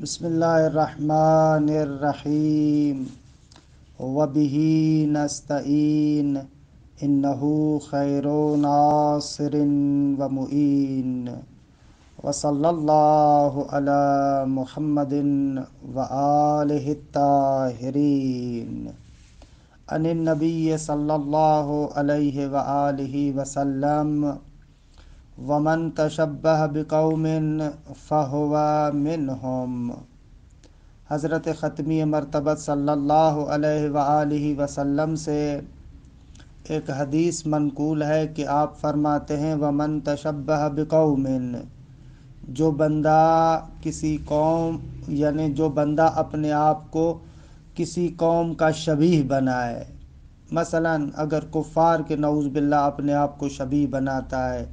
بسم اللہ الرحمن الرحیم وبہ نستعین انہ خیر ناصر ومعین وصلی اللہ علی محمد وآلہ الطاہرین عن النبی صلی اللہ علیہ وآلہ وسلم ومن تشبہ بقوم فہو منہم۔ حضرت ختمی مرتبت صلی اللہ علیہ وآلہ وسلم سے ایک حدیث منقول ہے کہ آپ فرماتے ہیں ومن تشبہ بقوم، جو بندہ کسی قوم یعنی جو بندہ اپنے آپ کو کسی قوم کا شبیہ بنائے، مثلا اگر کفار کے نعوذ باللہ اپنے آپ کو شبیہ بناتا ہے،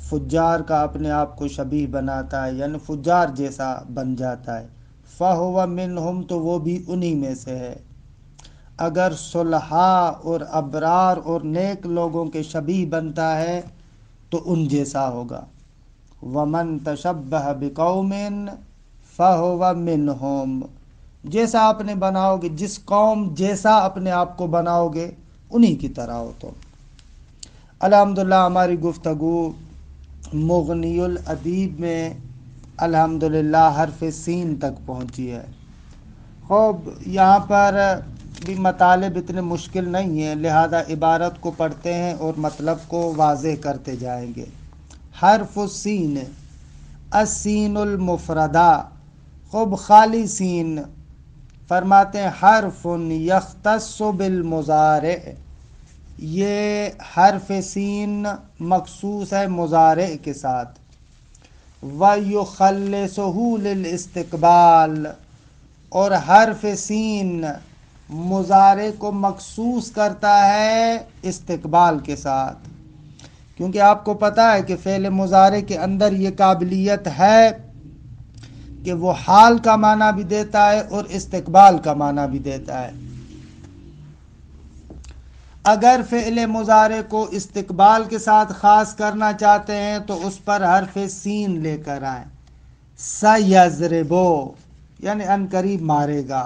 فجار کا اپنے آپ کو شبیہ بناتا ہے یعنی فجار جیسا بن جاتا ہے، فَهُوَ مِنْهُمْ تو وہ بھی انہی میں سے ہے۔ اگر صلحاء اور ابرار اور نیک لوگوں کے شبیہ بنتا ہے تو ان جیسا ہوگا۔ وَمَن تَشَبَّهَ بِقَوْمٍ فَهُوَ مِنْهُمْ، جیسا اپنے بناؤ گے، جس قوم جیسا اپنے آپ کو بناؤ گے انہی کی طرح ہو تم۔ الحمدللہ ہماری گفتگو مغنی الادیب میں الحمدللہ حرف سین تک پہنچی ہے۔ خوب یہاں پر بھی مطالب اتنے مشکل نہیں ہیں، لہذا عبارت کو پڑھتے ہیں اور مطلب کو واضح کرتے جائیں گے۔ حرف السین، السین المفردہ، خوب خالی سین، فرماتے ہیں حرف یختص بالمضارع، یہ حرف سین مخصوص ہے مضارع کے ساتھ۔ وَيُخَلِّصُهُ لِلْاِسْتِقْبَالِ، اور حرف سین مضارع کو مخصوص کرتا ہے استقبال کے ساتھ، کیونکہ آپ کو پتہ ہے کہ فعل مضارع کے اندر یہ قابلیت ہے کہ وہ حال کا معنی بھی دیتا ہے اور استقبال کا معنی بھی دیتا ہے۔ اگر فعل مضارع کو استقبال کے ساتھ خاص کرنا چاہتے ہیں تو اس پر حرف سین لے کر آئیں، سَيَضْرِبُ یعنی ان قریب مارے گا،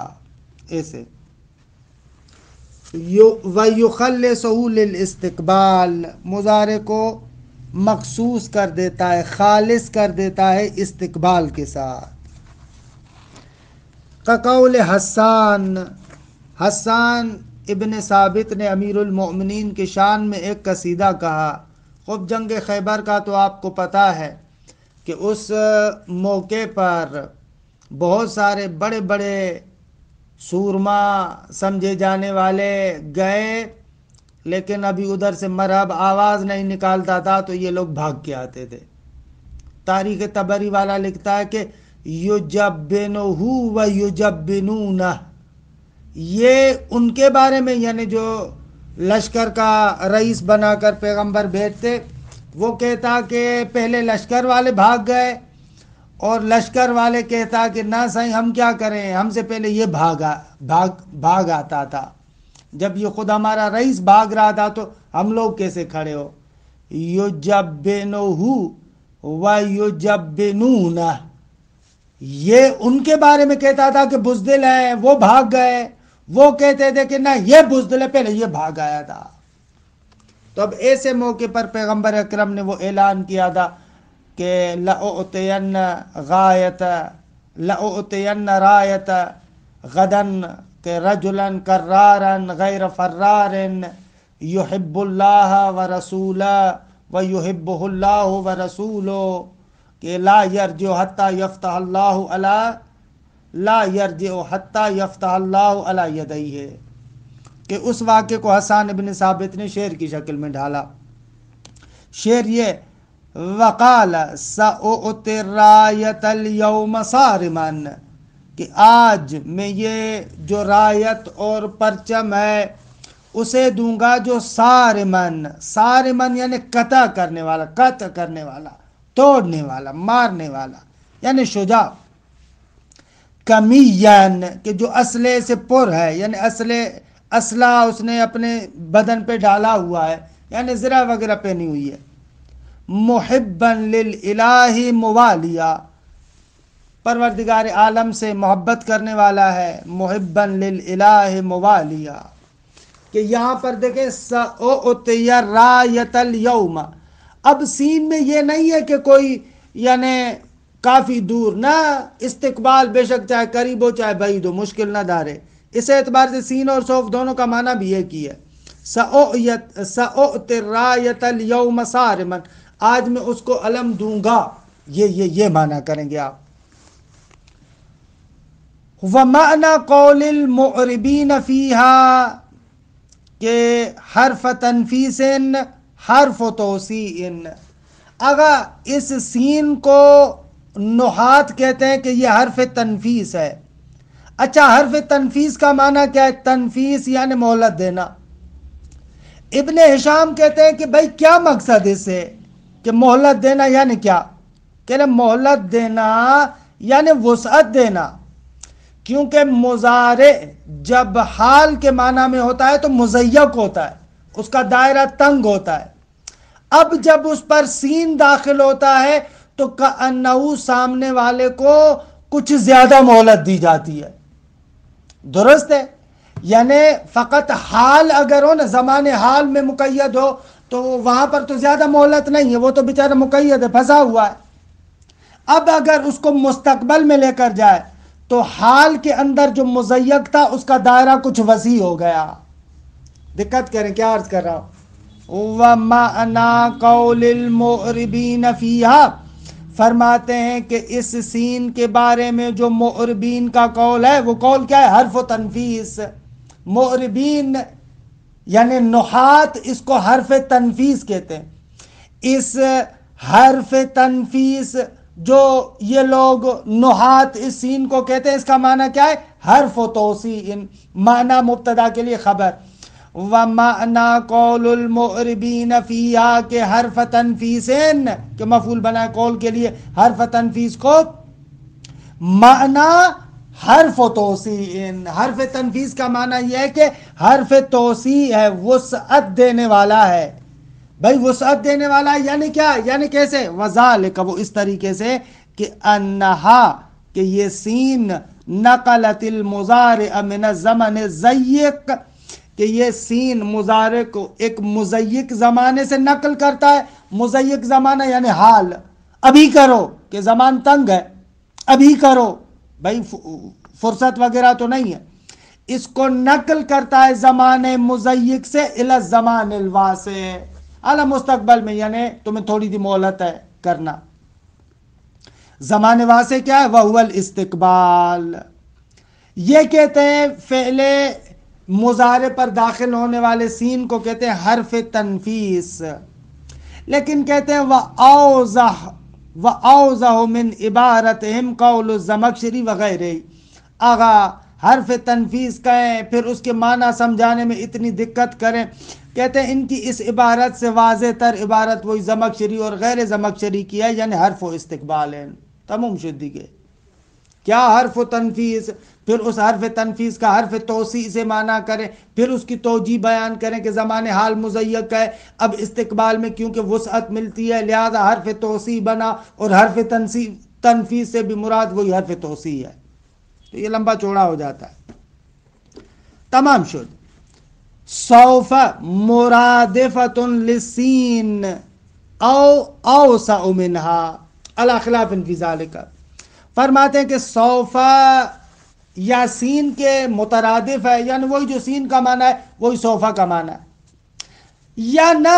ایسے۔ وَيُخَلِّصُهُ لِلْاِسْتِقْبَالِ، مضارع کو مخصوص کر دیتا ہے، خالص کر دیتا ہے استقبال کے ساتھ۔ كقول حسان، حسان ابن ثابت نے امیر المؤمنین کی شان میں ایک قصیدہ کہا۔ خوب جنگ خیبر کا تو آپ کو پتہ ہے کہ اس موقع پر بہت سارے بڑے بڑے سورما سمجھے جانے والے گئے، لیکن ابھی ادھر سے مرحب آواز نہیں نکالتا تھا تو یہ لوگ بھاگ کے آتے تھے۔ تاریخ طبری والا لکھتا ہے کہ یجبنہ و یجبنونہ، یہ ان کے بارے میں یعنی جو لشکر کا رئیس بنا کر پیغمبر بھیجتے، وہ کہتا کہ پہلے لشکر والے بھاگ گئے اور لشکر والے کہتا کہ نہ صحیح ہم کیا کریں، ہم سے پہلے یہ بھاگ آتا تھا، جب یہ خود ہمارا رئیس بھاگ رہا تھا تو ہم لوگ کیسے کھڑے ہو۔ یجبنہ و یجبنونہ، یہ ان کے بارے میں کہتا تھا کہ بزدل ہیں وہ بھاگ گئے، وہ کہتے تھے کہ نہ یہ بزدل ہے پہلے یہ بھاگ آیا تھا۔ تو اب ایسے موقع پر پیغمبر اکرم نے وہ اعلان کیا تھا کہ لَأُعْطِيَنَّ رَایَةَ غَدًا کہ رَجُلًا كَرَّارًا غَيْرَ فَرَّارٍ يُحِبُّ اللَّهَ وَرَسُولَهُ وَيُحِبُّهُ اللَّهُ وَرَسُولُهُ کہ لا يرجع حتى يفتح الله على يديه، کہ اس واقعے کو حسان ابن ثابت نے شعر کی شکل میں ڈھالا۔ شعر یہ وقال سأعطي الراية اليوم صارما، کہ آج میں یہ جو رایت اور پرچم ہے اسے دوں گا جو صارمن، صارمن یعنی قطع کرنے والا، قطع کرنے والا، توڑنے والا، مارنے والا یعنی شجاع، کمیین کہ جو اسلحے سے پر ہے یعنی اسلحہ اس نے اپنے بدن پہ ڈالا ہوا ہے یعنی زرہ وغیرہ پہنی ہوئی ہے، محبا للالہ موالیا، پروردگار عالم سے محبت کرنے والا ہے، محبا للالہ موالیا، کہ یہاں پر دیکھیں سأعطی رایت اليوم، اب سین میں یہ نہیں ہے کہ کوئی یعنی کافی دور، نہ استقبال بے شک چاہے قریب ہو چاہے بعید ہو، مشکل نہ دارے، اس اعتبار سے سین اور صوف دونوں کا معنی بھی ایک ہی ہے۔ سأعطی رایت اليوم صارما، آج میں اس کو علم دوں گا، یہ معنی کریں گے آپ۔ وَمَعْنَى قَوْلِ الْمُعْرِبِينَ فِيهَا، کہ حرف تنفیس حرف توسیع، اگر اس سین کو نحات کہتے ہیں کہ یہ حرف تنفیس ہے۔ اچھا، حرف تنفیس کا معنی کیا ہے؟ تنفیس یعنی مہلت دینا۔ ابن ہشام کہتے ہیں کہ بھائی کیا مقصد اس سے کہ مہلت دینا یعنی کیا؟ کہ مہلت دینا یعنی وسعت دینا، کیونکہ مضارع جب حال کے معنی میں ہوتا ہے تو مضیق ہوتا ہے، اس کا دائرہ تنگ ہوتا ہے۔ اب جب اس پر سین داخل ہوتا ہے تو کأنہو سامنے والے کو کچھ زیادہ مہلت دی جاتی ہے، درست ہے؟ یعنی فقط حال اگر ہو نا، زمان حال میں مقید ہو تو وہاں پر تو زیادہ مہلت نہیں ہے، وہ تو بیچارہ مقید ہے، پھنسا ہوا ہے۔ اب اگر اس کو مستقبل میں لے کر جائے تو حال کے اندر جو مضیق تھا اس کا دائرہ کچھ وسیع ہو گیا۔ دقت کریں، کیا عرض کر رہا ہوں؟ وَمَعْنَى قَوْلِ الْمُعْرِبِينَ فِيهَا، فرماتے ہیں کہ اس سین کے بارے میں جو معربین کا قول ہے، وہ قول کیا ہے؟ حرف و تنفیس۔ معربین یعنی نحات اس کو حرف تنفیس کہتے ہیں۔ اس حرف تنفیس جو یہ لوگ نحات اس سین کو کہتے ہیں، اس کا معنی کیا ہے؟ حرف و توسیع، معنی مبتدا کے لیے خبر۔ وَمَعْنَى قَوْلُ الْمُعْرِبِينَ فِيهَا، کہ حرف تنفیسین کہ مفعول بنا قول کے لیے حرف تنفیس کو معنی حرف و توسیع، حرف تنفیس کا معنی یہ ہے کہ حرف توسیع ہے، وسعت دینے والا ہے۔ بھائی وسعت دینے والا یعنی کیا؟ یعنی کیسے؟ وذالک، وہ اس طریقے سے کہ انہا، کہ یہ سین نقلت المضارع من الزمن الضیق، کہ یہ سین مضارع کو ایک مضیق زمانے سے نقل کرتا ہے۔ مضیق زمانہ یعنی حال، ابھی کرو، کہ زمان تنگ ہے، ابھی کرو، بھائی فرصت وغیرہ تو نہیں ہے۔ اس کو نقل کرتا ہے زمانے مضیق سے الی الزمان الواسع، اعلی مستقبل میں، یعنی تمہیں تھوڑی دی مہلت ہے کرنا۔ زمان واسع کیا ہے؟ وَهُوَ الاستقبال۔ یہ کہتے ہیں فعل مضارع پر داخل ہونے والے سین کو کہتے ہیں حرف تنفیس، لیکن کہتے ہیں وَأَوْضَحُ مِنْ عِبَارَتِهِمْ قَوْلُ الزَّمَخْشَرِي وغیرہ۔ آغا حرف تنفیس کہیں پھر اس کے معنی سمجھانے میں اتنی دقت کریں، کہتے ہیں ان کی اس عبارت سے واضح تر عبارت وہی زمخشری اور غیر زمخشری کی ہے، یعنی حرف و استقبال ہے۔ تمام شدی کے کیا حرف و تنفیس، پھر اس حرف تنفیس کا حرف توسیع سے معنی کریں، پھر اس کی توجیہ بیان کریں کہ زمان حال مضیق ہے، اب استقبال میں کیونکہ وسعت ملتی ہے لہذا حرف توسیع بنا، اور حرف تنفیس سے بھی مراد وہی حرف توسیع ہے، تو یہ لمبا چوڑا ہو جاتا ہے۔ تمام شد۔ سوف مرادفۃ للسین او اوسع منها علی خلاف فی ذلک، فرماتے ہیں کہ سوف یا سین کے مترادف ہے، یعنی وہی جو سین کا معنی ہے وہی سوفا کا معنی ہے، یا نہ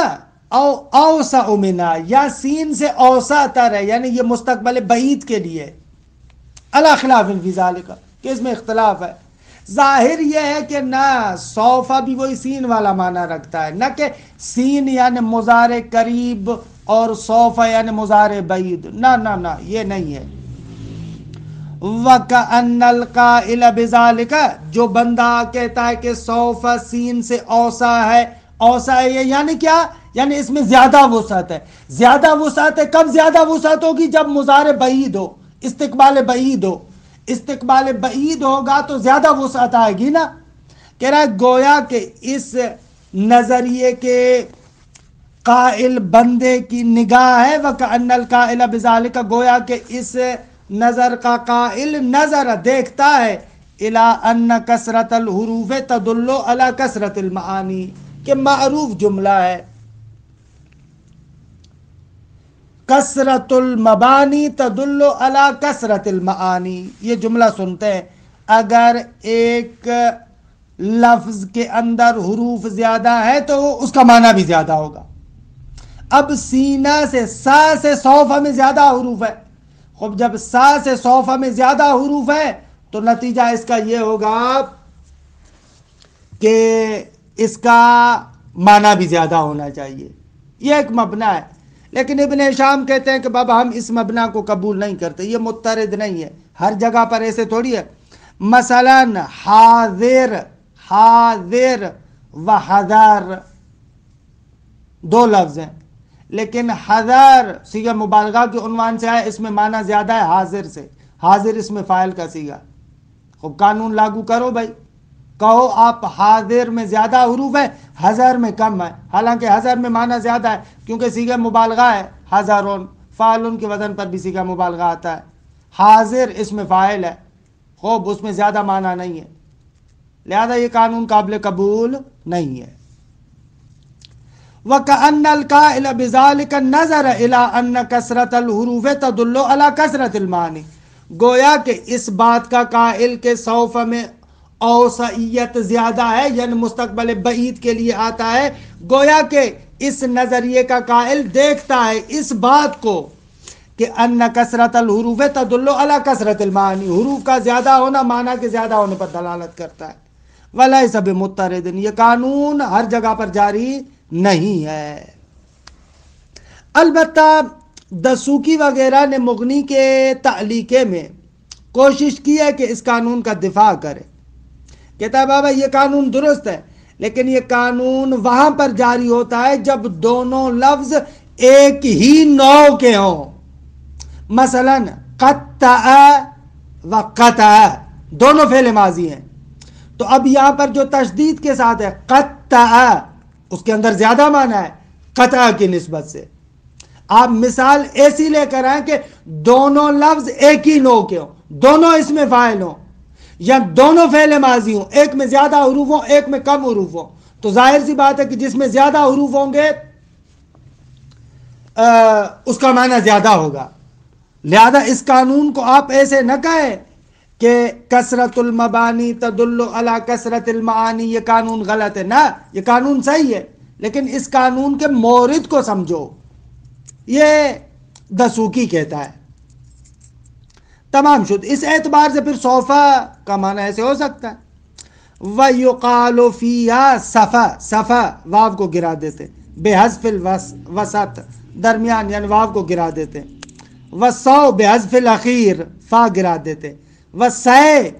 او اوسع منها، یا سین سے اوسع تر ہے، یعنی یہ مستقبل بعید کے لیے، علی خلاف فی ذلک، کہ اس میں اختلاف ہے۔ ظاہر یہ ہے کہ نہ سوفا بھی وہی سین والا معنی رکھتا ہے، نہ کہ سین یعنی مضارع قریب اور سوفا یعنی مضارع بعید، نہ یہ نہیں ہے۔ وَكَأَنَّ الْقَائِلَ بِذَلِكَ، جو بندہ کہتا ہے کہ سوفا سین سے اوسع ہے، اوسع ہے یعنی کیا؟ یعنی اس میں زیادہ وسعت ہے۔ زیادہ وسعت ہے، کب زیادہ وسعت ہوگی؟ جب مضارع بعید ہو، استقبال بعید ہو۔ استقبال بعید ہوگا تو زیادہ وسعت آئے گی نا۔ کہہ رہا ہے گویا کہ اس نظریے کے قائل بندے کی نگاہ ہے وَكَأَنَّ الْقَائِلَ بِذَلِكَ، گویا کہ اس نظر کا قائل نظر دیکھتا ہے الی ان کثرت الحروف تدل علی کثرت المعانی کہ معروف جملہ ہے کثرت المبانی تدل علی کثرت المعانی. یہ جملہ سنتے ہیں اگر ایک لفظ کے اندر حروف زیادہ ہے تو اس کا معنی بھی زیادہ ہوگا. اب سینہ سے سا سے صوفہ میں زیادہ حروف ہے. خب جب سا سے صوفہ میں زیادہ حروف ہے تو نتیجہ اس کا یہ ہوگا کہ اس کا معنی بھی زیادہ ہونا چاہیے. یہ ایک مبنی ہے. لیکن ابن ہشام کہتے ہیں کہ بابا ہم اس مبنی کو قبول نہیں کرتے, یہ مضطرد نہیں ہے, ہر جگہ پر ایسے تھوڑی ہے. مثلا حاضر حاضر و حذر دو لفظ ہیں, لیکن حذر صیغہ مبالغہ کے عنوان سے ہے, اس میں معنی زیادہ ہے حاضر سے. حاضر اس میں فاعل کا صیغہ. خب قانون لاگو کرو بھائی, کہو آپ حاضر میں زیادہ حروف ہے, حذر میں کم ہے. حالانکہ حذر میں معنی زیادہ ہے کیونکہ صیغہ مبالغہ ہے. حذرون فاعلن کے وزن پر بھی صیغہ مبالغہ آتا ہے. حاضر اس میں فاعل ہے, خوب اس میں زیادہ معنی نہیں ہے, لہذا یہ قانون قابل قبول نہیں ہے. وَكَأَنَّ الْقَائِلَ بِذَلِكَ نَظَرَ إِلَىٰ أَنَّ كَثْرَةَ الْحُرُوفِ تَدُلُّ عَلَىٰ كَثْرَةِ الْمَعَانِ. گویا کہ اس بات کا قائل کے صوفہ میں اوسعیت زیادہ ہے, یعنی مستقبل بعید کے لیے آتا ہے. گویا کہ اس نظریے کا قائل دیکھتا ہے اس بات کو کہ ان کثرت الحروف تدل علی کثرت المعانی, حروف کا زیادہ ہونا معنی کے زیادہ ہونے پر دلالت کرتا ہے. ولیس بمضطرد, یہ قانون ہر جگہ پر جاری نہیں ہے. البتہ دسوقی وغیرہ نے مغنی کے تعلیقے میں کوشش کی ہے کہ اس قانون کا دفاع کرے. کہتا ہے بابا یہ قانون درست ہے, لیکن یہ قانون وہاں پر جاری ہوتا ہے جب دونوں لفظ ایک ہی نوع کے ہوں. مثلا قطع و قطع دونوں فعل ماضی ہیں, تو اب یہاں پر جو تشدید کے ساتھ ہے قطع, اس کے اندر زیادہ معنی ہے قطع کی نسبت سے. آپ مثال ایسی لے کر آئیں کہ دونوں لفظ ایک ہی نوع کے ہوں, دونوں اس میں فاعل ہوں, یا دونوں فعل ماضی ہوں, ایک میں زیادہ حروف ہوں ایک میں کم حروف ہوں, تو ظاہر سی بات ہے کہ جس میں زیادہ حروف ہوں گے اس کا معنی زیادہ ہوگا. لہذا اس قانون کو آپ ایسے نہ کہیں کہ کثرت المبانی تدل علی کثرت المعانی, یہ قانون غلط ہے. نہ, یہ قانون صحیح ہے, لیکن اس قانون کے مورد کو سمجھو. یہ دسوقی کہتا ہے. تمام شد. اس اعتبار سے پھر صوفہ کا معنی ایسے ہو سکتا ہے وَيُقَالُ فِيهَا صفا, صفا واو کو گرا دیتے, بحذف الوسط درمیان یعنی واو کو گرا دیتے, وَالصَّوْ بحذف الأخیر فا گرا دیتے, وَالسَّيْ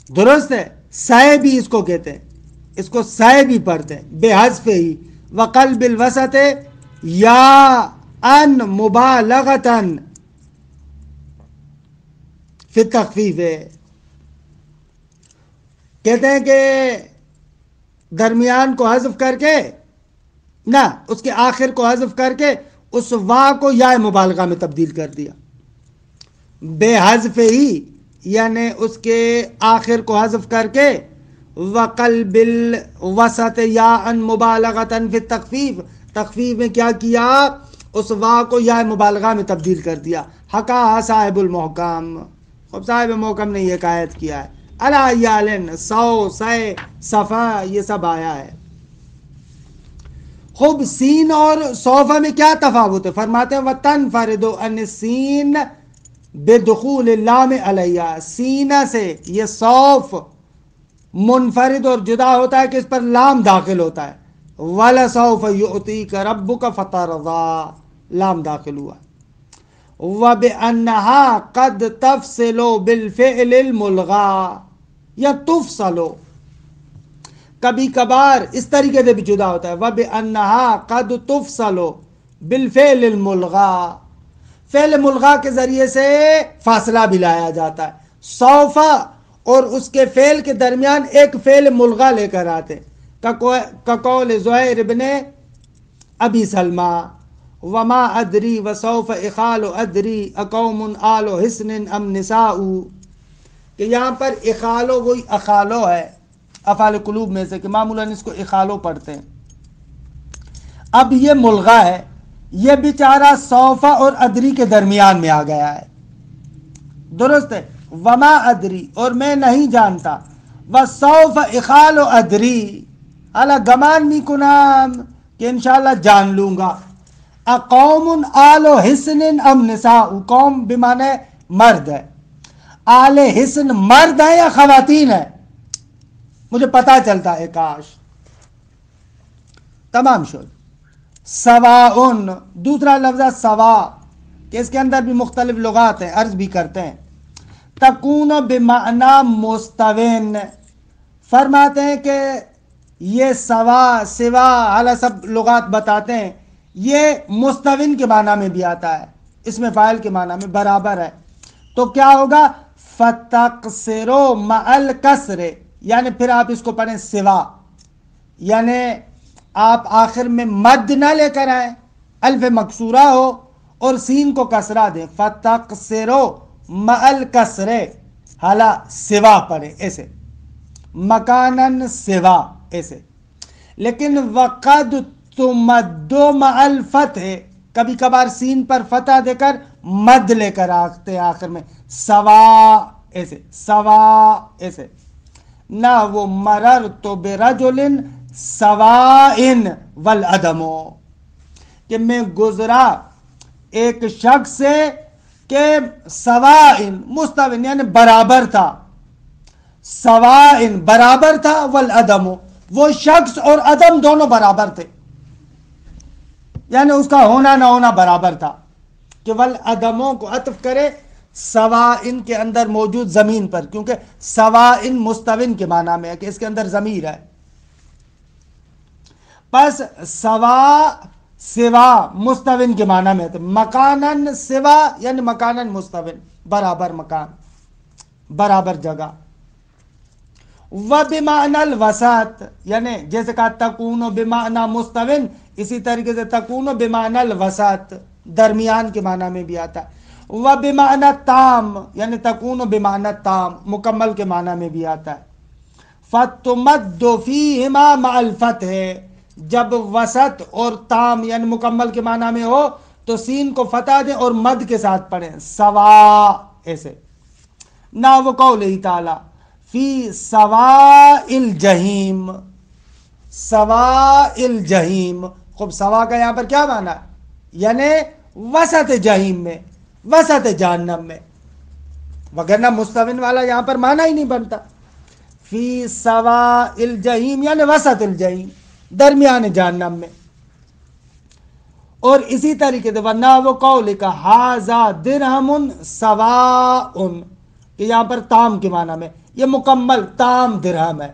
درست ہے, سائے بھی اس کو کہتے ہیں, اس کو سائے بھی پڑھتے ہیں بحذف ہی, وَقَلْبِ الوسط یا ان مبالغتاً فی تخفیف ہے. کہتے ہیں کہ درمیان کو حذف کر کے, نہ اس کے آخر کو حذف کر کے اس وا کو یا مبالغہ میں تبدیل کر دیا. بے حذف ہی یعنی اس کے آخر کو حذف کر کے, وقلب الوسط یا ان مبالغتاً فی تخفیف, تخفیف میں کیا کیا, اس وا کو یا مبالغہ میں تبدیل کر دیا. حقا صاحب المحکم, خب صاحب محکم نے یہ قائد کیا ہے. علیالن سو سے صفا یہ سب آیا ہے. خوب سین اور صوفہ میں کیا تفاوت ہے؟ فرماتے ہیں وَتَنْفَرِدُ عَنِ السِّین بِدُخُولِ اللَّامِ عَلَيْهَا, سینہ سے یہ صوف منفرد اور جدا ہوتا ہے کہ اس پر لام داخل ہوتا ہے. وَلَسَوْفَ يُعْطِيكَ رَبُّكَ فَتَرْضَىٰ, لام داخل ہوا. وَبِأَنَّهَا قَدْ تَفْصِلُ بِالْفِعْلِ الْمُلْغَىٰ یا تفصل, کبھی کبھار اس طریقے سے بھی جدا ہوتا ہے. وَبِأَنَّهَا قَدْ تُفْصَلُ بِالْفِعْلِ الْمُلْغَىٰ, فعل ملغا کے ذریعے سے فاصلہ بھی لایا جاتا ہے. صوفہ اور اس کے فعل کے درمیان ایک فعل ملغا لے کر آتے, کقول زہیر ابن ابی سلمہ وما ادری وسوف اخال ادری اقوم آل حسن ام نساء، کہ یہاں پر اخالو وہی اخالو ہے افعال قلوب میں سے، کہ معمولاً اس کو اخالو پڑھتے ہیں۔ اب یہ ملغا ہے، یہ بیچارہ سوفا اور ادری کے درمیان میں آ گیا ہے، درست ہے۔ وما ادری، اور میں نہیں جانتا، وسوف اخال ادری، الا گمان می کنام، کہ انشاءاللہ جان لوں گا۔ اقوم آل حسن ام نساء، قوم بمانے مرد ہے، آل حسن مرد ہے یا خواتین ہے، مجھے پتا چلتا ہے کاش۔ تمام شد۔ سواءن، دوسرا لفظ سوا، کہ اس کے اندر بھی مختلف لغات ہیں، عرض بھی کرتے ہیں۔ تکون بمعنی مستوین، فرماتے ہیں کہ یہ سوا سوا اعلیٰ سب لغات بتاتے ہیں، یہ مستوین کے معنی میں بھی آتا ہے، اس میں فاعل کے معنی میں برابر ہے، تو کیا ہوگا؟ فتقصرو مع الکسر، یعنی پھر آپ اس کو پڑھیں سوا، یعنی آپ آخر میں مد نہ لے کر آئیں، الف مکسورہ ہو اور سین کو کسرہ دیں، فتقصرو مع الکسر، حالا سوا پڑھیں ایسے، مکانن سوا ایسے۔ لیکن وقد تمدو مع الفتح، کبھی کبھار سین پر فتح دے کر مد لے کر آتے ہیں آخر میں، سوا ایسے، سوا ایسے۔ نہ وہ مررت برجل سوائن والعدم، کہ میں گزرا ایک شخص سے کہ سوائن مستوین یعنی برابر تھا، سوائن برابر تھا، والعدم وہ شخص اور عدم دونوں برابر تھے، یعنی اس کا ہونا نہ ہونا برابر تھا، کہ والعدموں کو عطف کرے سوائن کے اندر موجود زمین پر، کیونکہ سوائن مستوین کے معنی میں ہے کہ اس کے اندر ضمیر ہے، پس سوا سوا مستوین کے معنی میں ہے، مکانن سوا یعنی مکانن مستوین، برابر مکان، برابر جگہ۔ وَبِمَعْنَى الْوَسَاطِ، یعنی جیسے کہا تکون بمعنی مستوین، اسی طریقے سے تکون بمعنی الوسط، درمیان کے معنی میں بھی آتا ہے۔ وَبِمَعْنَى تام، یعنی تکون بمعنی تام، مکمل کے معنی میں بھی آتا ہے۔ فَتُمَدُّ فِيهِمَا مَعَ الْفَتْحِ، جب وسط اور تام یعنی مکمل کے معنی میں ہو تو سین کو فتح دیں اور مد کے ساتھ پڑھیں، سوا ایسے۔ نہ وہ قولہ تعالی فی سواء الجحیم، سواء الجحیم، خوب سوا کا یہاں پر کیا معنی ہے؟ یعنی وسط جہیم میں، وسط جہنم میں، وگرنہ مستوین والا یہاں پر معنی ہی نہیں بنتا۔ فی سواء الجحیم یعنی وسط الجحیم، درمیان جہنم میں۔ اور اسی طریقے سے ورنہ وہ قول کا ھذا درہم سواء، کہ یہاں پر تام کے معنی میں، یہ مکمل تام درہم ہے،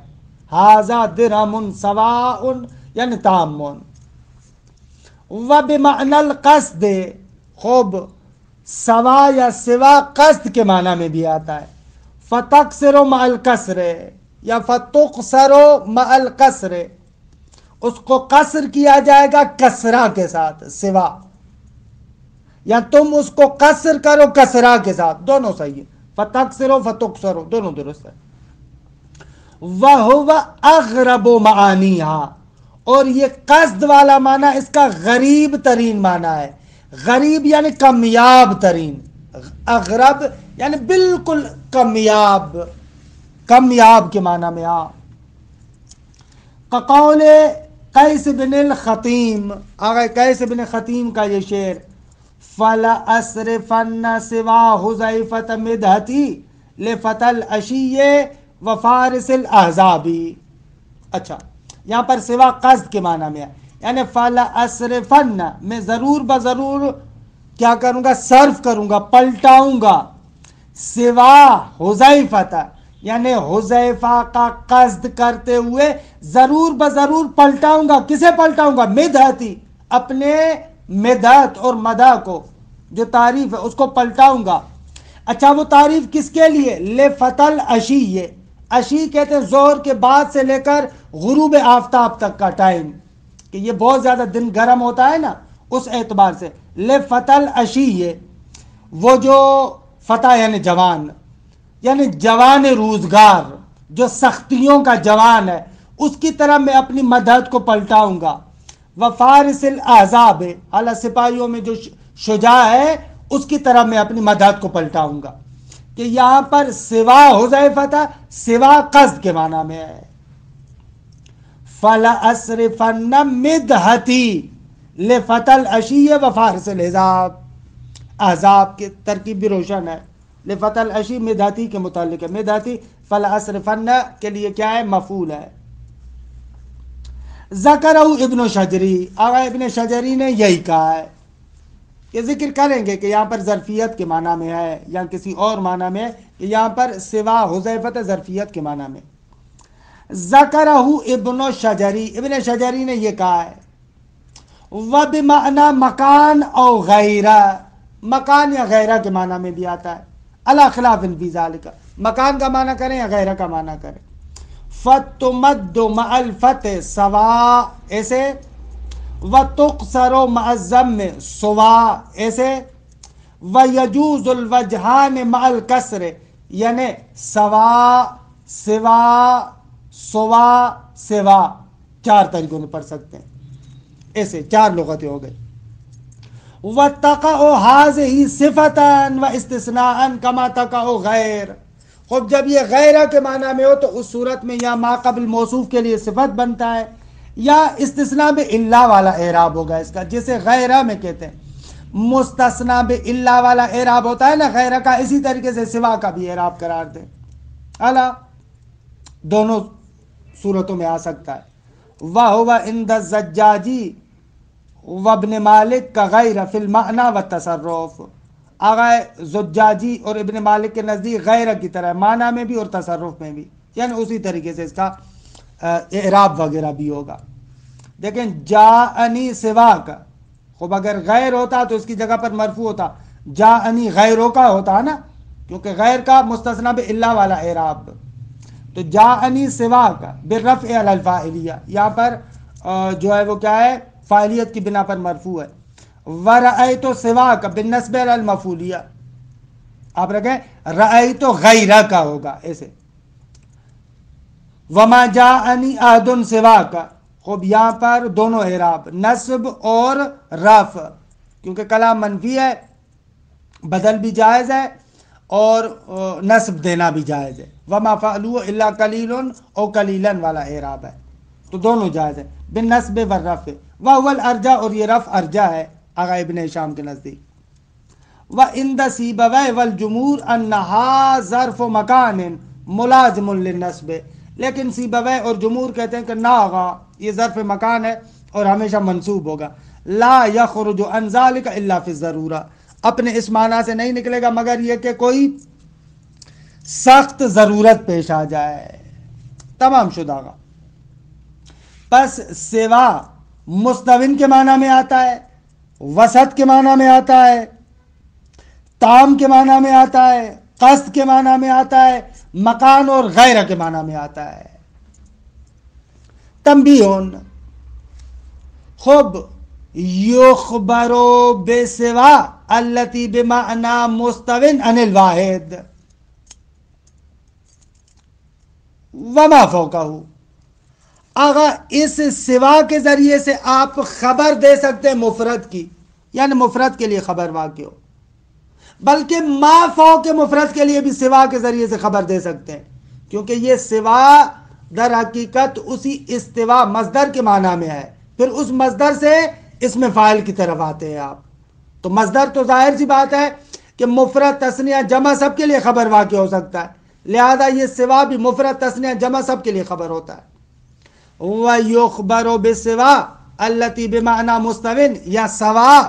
ھذا درہم سواء یعنی تام۔ وبمعنی القصد، خوب سوا یا سوا قصد کے معنی میں بھی آتا ہے، فتقصر مع الکسر یا فتقصر مع الکسر، اس کو قصر کیا جائے گا کسرہ کے ساتھ، سوا، یا تم اس کو قصر کرو کسرہ کے ساتھ، دونوں صحیح ہے، فتقصر و فتقصر دونوں درست ہے۔ وَهُوَ أَغْرَبُ مَعَانِيهَا، اور یہ قصد والا معنی اس کا غریب ترین معنی ہے، غریب یعنی کمیاب ترین، اغرب یعنی بالکل کمیاب، کمیاب کے معنی میں آ۔ قول قیس بن الخطیم، آغا قیس بن خطیم کا یہ شعر، فَلَأَصْرِفَنَّ سِوَا حُذَيْفَةَ مِدْحَتِي لِفَتَى الْعَشِيِّ وَفَارِسِ الْأَحْزَابِ۔ اچھا، یہاں پر سوا قصد کے معنی میں ہے، یعنی فَلَأَصْرِفَنَّ، میں ضرور بضرور کیا کروں گا؟ صرف کروں گا، پلٹاؤں گا، سوا حذیفہ یعنی حذیفہ کا قصد کرتے ہوئے ضرور بضرور پلٹاؤں گا۔ کسے پلٹاؤں گا؟ مدحتی، اپنے مدحت اور مدح کو، جو تعریف ہے اس کو پلٹاؤں گا۔ اچھا، وہ تعریف کس کے لیے؟ لِفَتَى الْعَشِيِّ، عشی کہتے ہیں ظہر کے بعد سے لے کر غروب آفتاب تک کا ٹائم، کہ یہ بہت زیادہ دن گرم ہوتا ہے نا، اس اعتبار سے لفتل عشی، وہ جو فتح یعنی جوان، یعنی جوان روزگار جو سختیوں کا جوان ہے، اس کی طرح میں اپنی مدد کو پلٹاؤں گا. وفارس الاحزاب، اعلیٰ سپاہیوں میں جو شجاع ہے اس کی طرح میں اپنی مدد کو پلٹاؤں گا. کہ یہاں پر سوا حذیفہ سوا قصد کے معنی میں ہے. فَلَأَصْرِفَنَّ مِدْحَتِي لِفَتَى الْعَشِيِّ وَفَارِسِ الْأَحْزَابِ. احزاب کی ترکیب بھی روشن ہے. لِفَتَى الْعَشِيِّ مدحتی کے متعلق ہے. مدحتی فَلَأَصْرِفَنَّ کے لیے کیا ہے؟ مفعول ہے. ذکرہ ابن شجری، آغا ابن شجری نے یہی کہا ہے. یہ ذکر کریں گے کہ یہاں پر ظرفیت کے معنی میں ہے یا کسی اور معنی میں، کہ یہاں پر سوا حذیفہ ظرفیت کے معنی میں. ذکرہ ابن شجری، ابن شجری نے یہ کہا ہے. وَبِمَعْنَى مکان او غیرہ، مکان یا غیرہ کے معنی میں بھی آتا ہے. عَلَى خِلَافٍ فِي ذَلِكَ، مکان کا معنی کریں یا غیرہ کا معنی کریں. فَتُمَدُّ مَعَ الْفَتْحِ سَوَاء ایسے، وَتُقْصَرُ مَعَ الضَّمِّ سُوَاء ایسے، وَيَجُوزُ الْوَجْهَانِ مَعَ الْكَسْرِ یعنی سوا سوا سوا سوا، چار طریقوں میں پڑھ سکتے ہیں. ایسے چار لغتیں ہو گئی. وَتَقَعُ هَذِهِ صِفَةً وَاسْتِثْنَاءً كَمَا تَقَعُ غَيْرٌ. خب جب یہ غیرہ کے معنی میں ہو تو اس صورت میں یا ما قبل موصوف کے لیے صفت بنتا ہے یا استثناء بِإِلَّا والا اعراب ہوگا اس کا، جسے غیرہ میں کہتے ہیں. مستثنیٰ بِإِلَّا والا اعراب ہوتا ہے نا غیرہ کا، اسی طریقے سے سوا کا بھی اعراب قرار دیں. اعلیٰ دونوں صورتوں میں آ سکتا ہے. وَهُوَ عِنْدَ الزَّجَّاجِ وَابْنِ مالک کا غیر فی المعنی والتصرف. آغا زجاجی اور ابن مالک کے نزدیک غیر کی طرح معنی میں بھی اور تصرف میں بھی، یعنی اسی طریقے سے اس کا اعراب وغیرہ بھی ہوگا. دیکھیں جاءنی سوا کا، خب اگر غیر ہوتا تو اس کی جگہ پر مرفوع ہوتا. جاءنی غیروں کا ہوتا نا، کیونکہ غیر کا مستثنیٰ بِإِلَّا والا اعراب. تو جاءنی سوا کا بالرفع علی الفاعلیہ، یہاں پر جو ہے وہ کیا ہے؟ فاعلیت کی بنا پر مرفوع ہے. وَرَأَيْتُ سِوَاكَ بِالنَّسْبِ عَلَى الْمَفْعُولِیَّہ، آپ رکھیں رأیت غیرہ کا ہوگا ایسے. وَمَا جَاءَنِي أَحَدٌ سِوَاكَ، خوب یہاں پر دونوں اعراب نصب اور رفع، کیونکہ کلام منفی ہے، بدل بھی جائز ہے اور نصب دینا بھی جائز ہے. وَمَا فَعْلُوا إِلَّا قَلِيلٌ او قَلِيلًا والا اعراب ہے، تو دونوں جائز ہے بالنصب والرفع. وَهُوَ الْأَرْجَى، اور یہ رفع ارجا ہے آغا ابن ہشام کے نزدیک. وَعِنْدَ سِيبَوَيْهِ وَالْجُمْهُورِ أَنَّهَا ظَرْفُ مَكَانٍ مُلَازِمٌ لِلنَّصْبِ، لیکن سیبویہ اور جمہور کہتے ہیں کہ نہ آغا یہ ظرف مکان ہے اور ہمیشہ منصوب ہوگا. لا يخرج عن ذلك الا في الضرورہ، اپنے اس معنی سے نہیں نکلے گا مگر یہ کہ کوئی سخت ضرورت پیش آ جائے. تمام شدہ گا. پس سوا مستوین کے معنی میں آتا ہے، وسط کے معنی میں آتا ہے، تام کے معنی میں آتا ہے، قصد کے معنی میں آتا ہے، مکان اور غیرہ کے معنی میں آتا ہے. تنبیہن، خب یخبر بسوا التی بمعنی مستوین عن الواحد وما فوقہ. آغا اس سوا کے ذریعے سے آپ خبر دے سکتے ہیں مفرد کی، یعنی مفرد کے لیے خبر واقع ہو، بلکہ ما فوق مفرد کے لیے بھی سوا کے ذریعے سے خبر دے سکتے ہیں، کیونکہ یہ سوا در حقیقت اسی استوا مصدر کے معنی میں ہے. پھر اس مصدر سے اس میں فاعل کی طرف آتے ہیں آپ. تو مصدر تو ظاہر سی بات ہے کہ مفرد تثنیہ جمع سب کے لیے خبر واقع ہو سکتا ہے، لہذا یہ سوا بھی مفرد تثنیہ جمع سب کے لیے خبر ہوتا ہے. وَيُخْبَرُ بِالسِّوَا الَّتِي بِمَعْنَى مُسْتَوٍ، یا سوا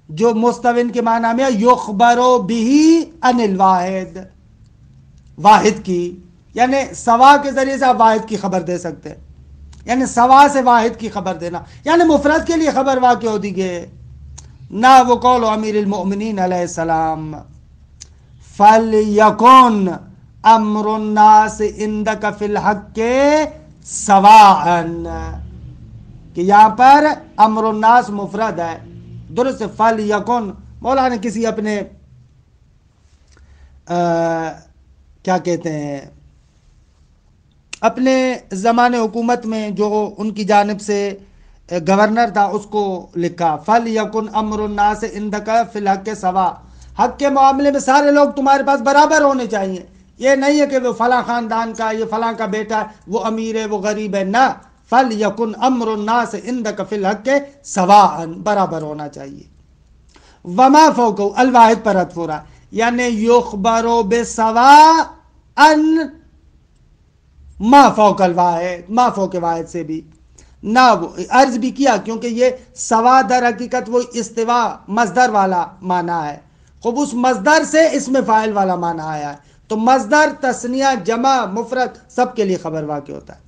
جو مستوین کے معنی میں یخبر بِهِ عن الواحد، واحد کی، یعنی سوا کے ذریعے سے آپ واحد کی خبر دے سکتے ہیں، یعنی سوا سے واحد کی خبر دینا، یعنی مفرد کے لیے خبر واقع ہو دی گئے. نہ وہ قول امیر المؤمنین علیہ السلام فَلْيَكُنْ أَمْرُ النَّاسِ عِنْدَكَ فِي الْحَقِّ سواءً، کہ یہاں پر امر الناس مفرد ہے درست فل یکن مولا نے کسی اپنے کیا کہتے ہیں اپنے زمانے حکومت میں جو ان کی جانب سے گورنر تھا اس کو لکھا فل یکن امر الناس عندک فی الحق سوا، حق کے معاملے میں سارے لوگ تمہارے پاس برابر ہونے چاہیے. یہ نہیں ہے کہ وہ فلاں خاندان کا یہ فلاں کا بیٹا ہے وہ امیر ہے وہ غریب ہے، نہ فل یکن امر الناس عندک فی الحق سواء، برابر ہونا چاہیے. وما فوقہ الواحد پر عطف ہو رہا یعنی یخبر بسواء ما فوق الواحد، ما فوق واحد سے بھی نہ وہ عرض بھی کیا کیونکہ یہ سوا در حقیقت وہ استوا مصدر والا معنی ہے. خوب اس مصدر سے اس میں فاعل والا معنی آیا ہے تو مصدر تثنیہ جمع مفرد سب کے لیے خبر واقع ہوتا ہے.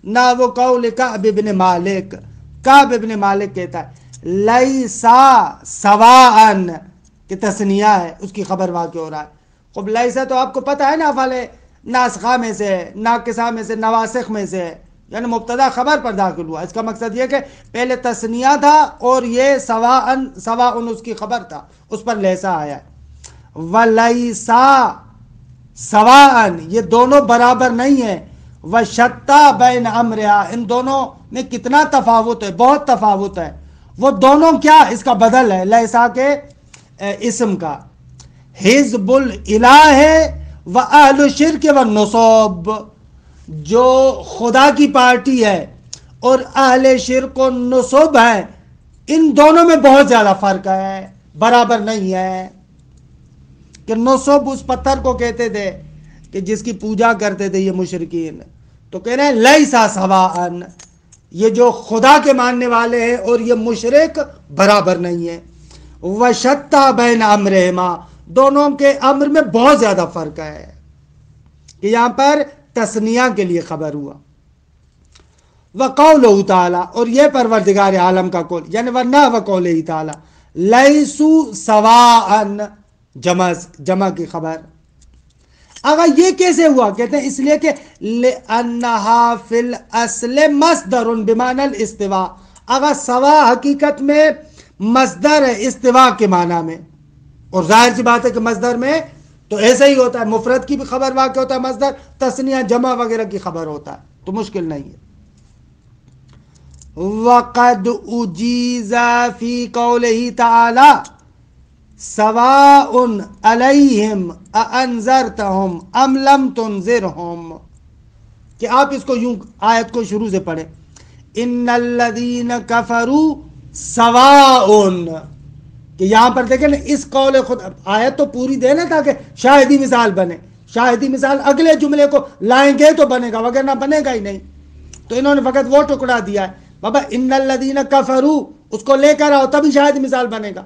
نہ وہ قول کعب ابن مالک، کعب ابن مالک کہتا ہے لیسا سواء کہ تثنیہ ہے اس کی خبر واقع ہو رہا ہے. خوب لیسا تو آپ کو پتہ ہے نا افعال ناسخہ میں سے ناقصہ میں سے نواسخ میں سے یعنی مبتدا خبر پر داخل ہوا. اس کا مقصد یہ کہ پہلے تثنیہ تھا اور یہ سواء اس کی خبر تھا اس پر لیسا آیا ہے. ولیسا سواء یہ دونوں برابر نہیں ہیں. وشتا بین امرہا ان دونوں میں کتنا تفاوت ہے، بہت تفاوت ہے. وہ دونوں کیا اس کا بدل ہے لیسا کے اسم کا. حزب الالہ و اہل الشرک والنصب، جو خدا کی پارٹی ہے اور اہل شرک و نصب ہے ان دونوں میں بہت زیادہ فرق ہے، برابر نہیں ہے. کہ نصب اس پتھر کو کہتے تھے کہ جس کی پوجا کرتے تھے یہ مشرکین، تو کہہ رہے ہیں لیسا سواء، یہ جو خدا کے ماننے والے ہیں اور یہ مشرک برابر نہیں ہے. وشتا بین امرہما دونوں کے امر میں بہت زیادہ فرق ہے کہ یہاں پر تثنیہ کے لیے خبر ہوا. وقولہ تعالی اور یہ پروردگار عالم کا قول یعنی ورنہ وقولہ تعالی لیسوا سواء جمع کی خبر. اگر یہ کیسے ہوا کہتے ہیں اس لیے کہ لأنہا فی الاصل مصدر بمعنی الاستواء، اگر سوا حقیقت میں مصدر ہے استواء کے معنی میں، اور ظاہر سی بات ہے کہ مصدر میں تو ایسا ہی ہوتا ہے، مفرد کی بھی خبر واقع ہوتا ہے مصدر، تثنیہ جمع وغیرہ کی خبر ہوتا ہے تو مشکل نہیں ہے. وَقَدْ أُجِيزَ فِي قَوْلِهِ تَعَالَى سواء علیہم اانذرتہم ام لم تنذرہم، کہ آپ اس کو یوں آیت کو شروع سے پڑھیں ان الذین کفروا سواء، کہ یہاں پر دیکھیں نا اس قول خود آیت تو پوری دے نا تاکہ شاہدی مثال بنے. شاہدی مثال اگلے جملے کو لائیں گے تو بنے گا وگرنہ بنے گا ہی نہیں. تو انہوں نے فقط وہ ٹکڑا دیا ہے بابا ان الذین کفروا اس کو لے کر آؤ تبھی شاہدی مثال بنے گا.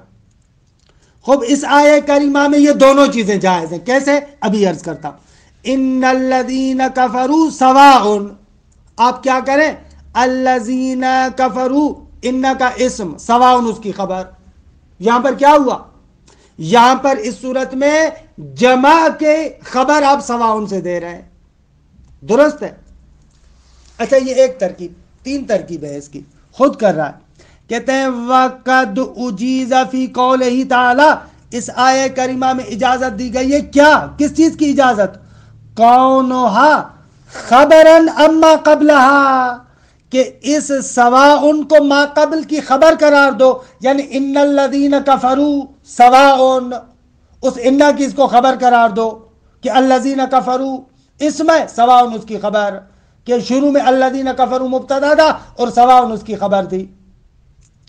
خوب اس آیہ کریمہ میں یہ دونوں چیزیں جائز ہیں. کیسے؟ ابھی عرض کرتا ہوں. ان الذین کفروا سواء، آپ کیا کریں الذین کفروا ان کا اسم سواء اس کی خبر. یہاں پر کیا ہوا؟ یہاں پر اس صورت میں جمع کے خبر آپ سواء سے دے رہے ہیں، درست ہے. اچھا یہ ایک ترکیب، تین ترکیب ہے اس کی، خود کر رہا ہے. کہتے ہیں وَقَدْ أُجِيزَ فِي قَوْلِهِ تَعَالَى اس آیہ کریمہ میں اجازت دی گئی ہے. کیا؟ کس چیز کی اجازت؟ کونہا خبراً اما قبلہا، کہ اس سواء کو ما قبل کی خبر قرار دو، یعنی ان الذین کفروا سواء اس انا کی اس کو خبر قرار دو کہ الذین کفروا اسم ہے سواء اس کی خبر، کہ شروع میں الذین کفروا مبتدا تھا اور سواء اس کی خبر تھی.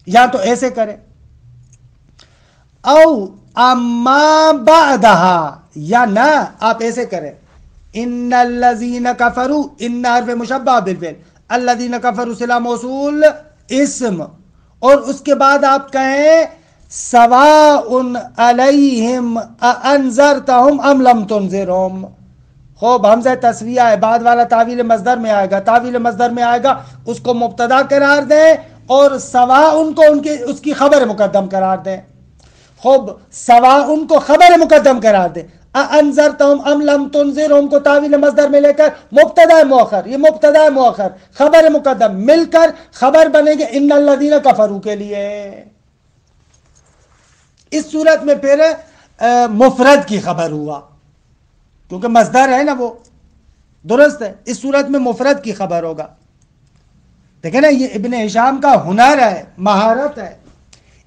یا تو ایسے کرے او اما بعدہا، یا نہ آپ ایسے کریں ان الذین کفروا ان حرف مشبہ بالفعل الذین کفروا صلہ موصول اسم، اور اس کے بعد آپ کہیں سواء علیہم اانذرتہم ام لم تنذرہم. خوب حمزہ تسویہ ہے، بعد والا تعویل مصدر میں آئے گا، تعویل مصدر میں آئے گا اس کو مبتدا قرار دیں اور سواء کو اس کی خبر مقدم قرار دیں. خوب سواء کو خبر مقدم قرار دیں. انذرتہم ام لم تنذرہم کو تعویل مصدر میں لے کر مبتدا مؤخر، یہ مبتدا مؤخر خبر مقدم مل کر خبر بنے گے ان الذین کفروا کے لیے. اس صورت میں پھر مفرد کی خبر ہوا، کیونکہ مصدر ہے نا وہ، درست ہے، اس صورت میں مفرد کی خبر ہوگا۔ دیکھیں نا، یہ ابن ہشام کا ہنر ہے، مہارت ہے۔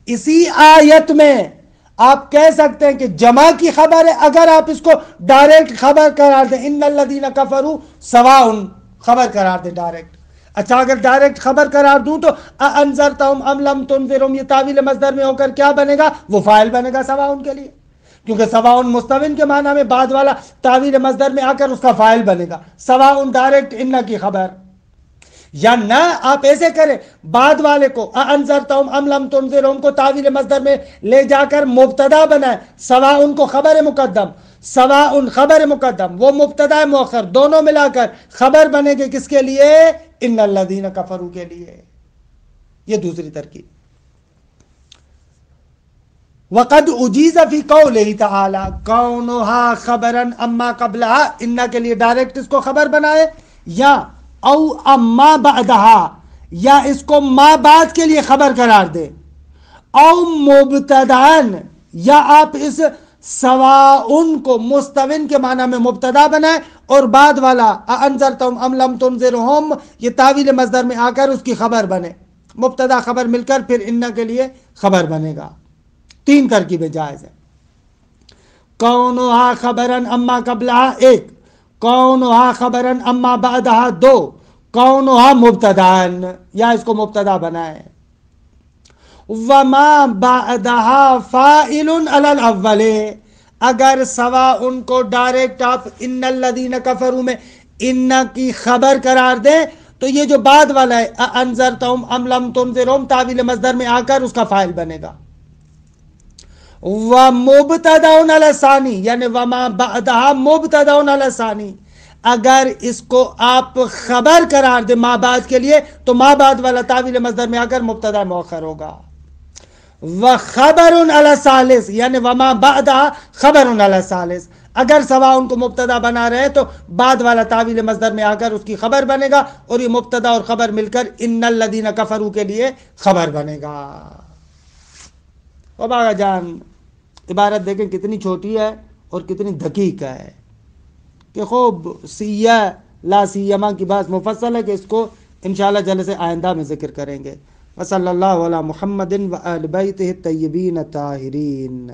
اسی آیت میں آپ کہہ سکتے ہیں کہ جمع کی خبر ہے، اگر آپ اس کو ڈائریکٹ خبر قرار دیں، ان الذین کفروا سواء خبر قرار دیں ڈائریکٹ۔ اچھا، اگر ڈائریکٹ خبر قرار دوں تو انذرتہم ام لم تنذرہم، یہ تعویل مصدر میں ہو کر کیا بنے گا؟ وہ فاعل بنے گا سواء کے لیے، کیونکہ سواء مستوٍ کے معنی میں بعد والا تعویل مصدر میں آ کر اس کا فاعل بنے گا۔ سواء ڈائریکٹ ان کی خبر، یا نہ آپ ایسے کریں، بعد والے کو انذرتہم ام لم تنذرہم کو تعویل مصدر میں لے جا کر مبتدا بنائے، سواء کو خبر مقدم، سواء خبر مقدم، وہ مبتدا مؤخر دونوں ملا کر خبر بنے گے کس کے لیے؟ ان الذین کفروا کے لیے۔ یہ دوسری ترکیب۔ وقد اجیز فی قولہ تعالی کونھا خبرا اما قبلہا، ان کے لیے ڈائریکٹ اس کو خبر بنائے، یا او اما بعدہا، یا اس کو ما بعد کے لیے خبر قرار دے، او مبتدان، یا آپ اس سواء کو مستوٍ کے معنی میں مبتدا بنائے اور بعد والا انذرتہم ام لم تنذرہم یہ تعویل مصدر میں آ کر اس کی خبر بنے، مبتدا خبر مل کر پھر ان کے لیے خبر بنے گا۔ تین ترکیبیں جائز ہیں۔ کونھا خبرا اما قبلہا ایک، کونھا خبرا اما بعدہا دو، کونھا مبتدان، یا اس کو مبتدا بنائے۔ وما بعدہا فاعل علی الاول، اگر سواء کو ڈائریکٹ آپ ان الذین کفروا میں ان کی خبر قرار دیں تو یہ جو بعد والا ہے انذرتہم ام لم تنذرہم تعویل مصدر میں آ کر اس کا فاعل بنے گا۔ ومبتدا علی الثانی، یعنی وما بعدہا مبتدا علی الثانی، اگر اس کو آپ خبر قرار دیں ما بعد کے لیے تو ما بعد والا تعویل مصدر میں آ کر مبتدا مؤخر ہوگا۔ وخبر علی الثالث، یعنی وما بعدہا خبر علی الثالث، اگر سواء ان کو مبتدا بنا رہے تو بعد والا تعویل مصدر میں آ کر اس کی خبر بنے گا، اور یہ مبتدا اور خبر مل کر ان الذین کفروا کے لیے خبر بنے گا۔ او باغا جان، عبارت دیکھیں کتنی چھوٹی ہے اور کتنی دقیق ہے، کہ خوب سیہ لا سیما کی بات مفصل ہے، کہ اس کو انشاءاللہ جلسے آئندہ میں ذکر کریں گے۔ وصلی اللہ علی محمد و آل بیتہ الطیبین الطاہرین۔